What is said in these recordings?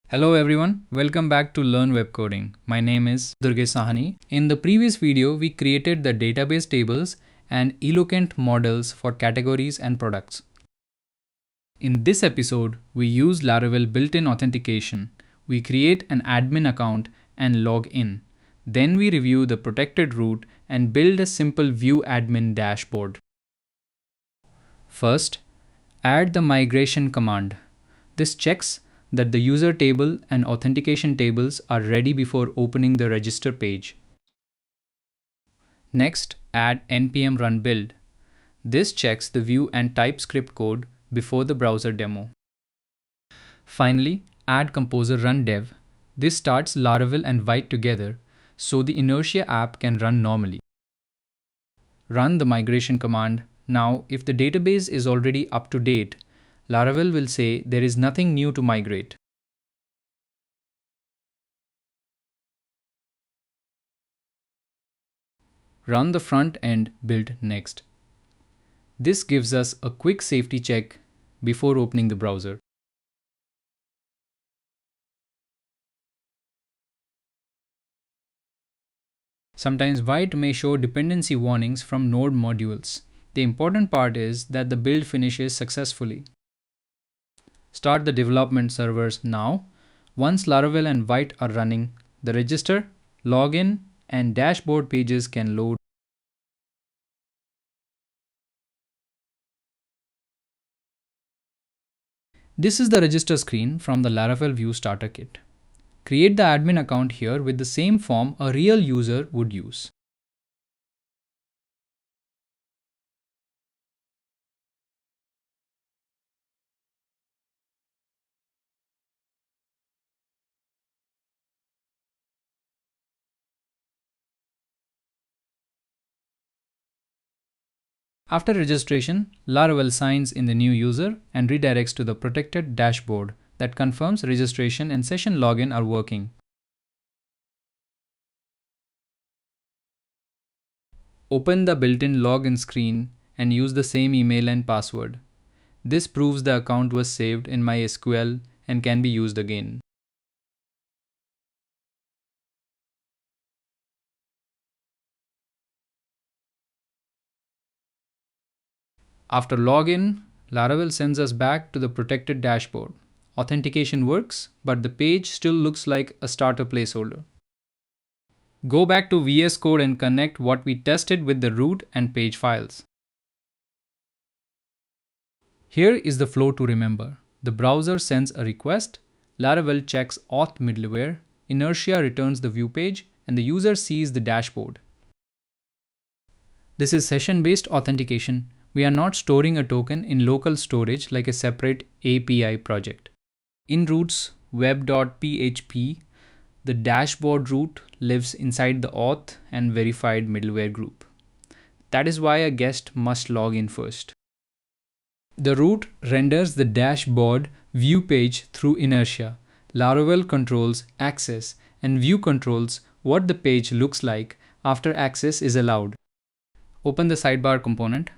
Hello everyone, welcome back to learnWebCoding. My name is Durgesh Sahani. In the previous video, we created the database tables and eloquent models for categories and products. In this episode, we use Laravel built-in authentication. We create an admin account and log in. Then we review the protected root and build a simple Vue admin dashboard. First, add the migration command. This checks that the user table and authentication tables are ready before opening the register page. Next, add npm run build. This checks the Vue and TypeScript code before the browser demo. Finally, add composer run dev. This starts Laravel and Vite together, so the Inertia app can run normally. Run the migration command. Now, if the database is already up to date, Laravel will say there is nothing new to migrate. Run the front end build next. This gives us a quick safety check before opening the browser. Sometimes Vite may show dependency warnings from node modules. The important part is that the build finishes successfully. Start the development servers now. Once Laravel and Vite are running, the register, login, and dashboard pages can load. This is the register screen from the Laravel Vue starter kit. Create the admin account here with the same form a real user would use. After registration, Laravel signs in the new user and redirects to the protected dashboard that confirms registration and session login are working. Open the built-in login screen and use the same email and password. This proves the account was saved in MySQL and can be used again. After login, Laravel sends us back to the protected dashboard. Authentication works, but the page still looks like a starter placeholder. Go back to VS Code and connect what we tested with the root and page files. Here is the flow to remember. The browser sends a request, Laravel checks auth middleware, Inertia returns the view page, and the user sees the dashboard. This is session-based authentication. We are not storing a token in local storage like a separate API project. In root's web.php, the dashboard root lives inside the auth and verified middleware group. That is why a guest must log in first. The root renders the dashboard view page through Inertia. Laravel controls access and Vue controls what the page looks like after access is allowed. Open the sidebar component.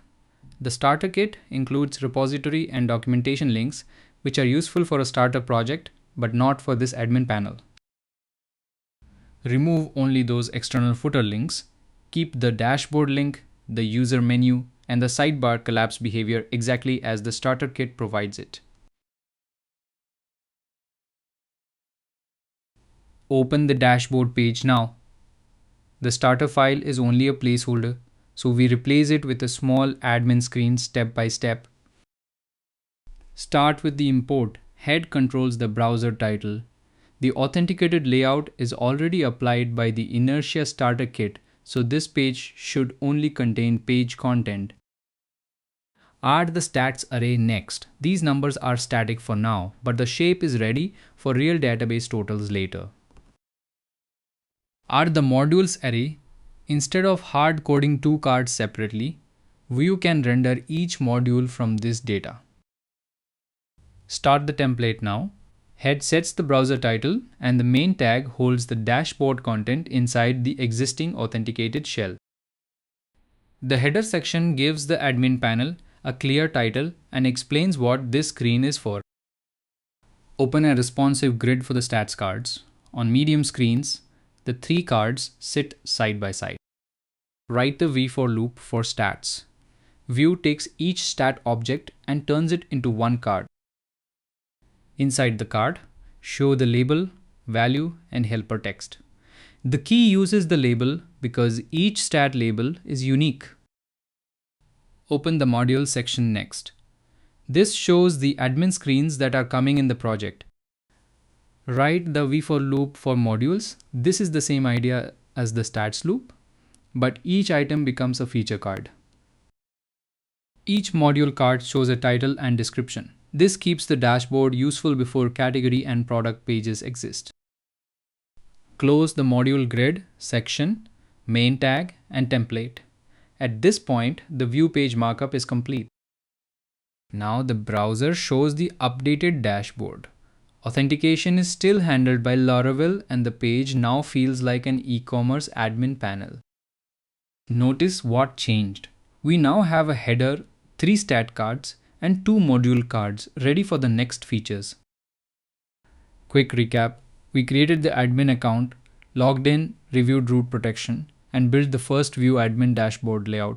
The starter kit includes repository and documentation links, which are useful for a starter project, but not for this admin panel. Remove only those external footer links. Keep the dashboard link, the user menu, and the sidebar collapse behavior exactly as the starter kit provides it. Open the dashboard page now. The starter file is only a placeholder, so we replace it with a small admin screen step by step. Start with the import. Head controls the browser title. The authenticated layout is already applied by the Inertia starter kit, so this page should only contain page content. Add the stats array next. These numbers are static for now, but the shape is ready for real database totals later. Add the modules array. Instead of hard coding two cards separately, Vue can render each module from this data. Start the template now. Head sets the browser title and the main tag holds the dashboard content inside the existing authenticated shell. The header section gives the admin panel a clear title and explains what this screen is for. Open a responsive grid for the stats cards. On medium screens, the 3 cards sit side by side. Write the v-for loop for stats. Vue takes each stat object and turns it into one card. Inside the card, show the label, value, and helper text. The key uses the label because each stat label is unique. Open the module section next. This shows the admin screens that are coming in the project. Write the v-for loop for modules. This is the same idea as the stats loop, but each item becomes a feature card. Each module card shows a title and description. This keeps the dashboard useful before category and product pages exist. Close the module grid, section, main tag, and template. At this point, the Vue page markup is complete. Now the browser shows the updated dashboard. Authentication is still handled by Laravel and the page now feels like an e-commerce admin panel. Notice what changed. We now have a header, 3 stat cards, and 2 module cards ready for the next features. Quick recap. We created the admin account, logged in, reviewed root protection, and built the first Vue admin dashboard layout.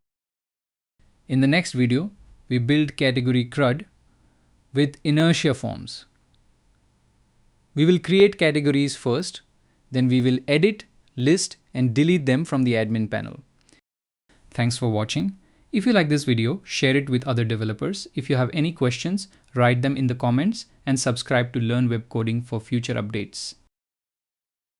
In the next video, we build category CRUD with inertia forms. We will create categories first, then we will edit, list, and delete them from the admin panel. Thanks for watching. If you like this video, share it with other developers. If you have any questions, write them in the comments and subscribe to Learn Web Coding for future updates.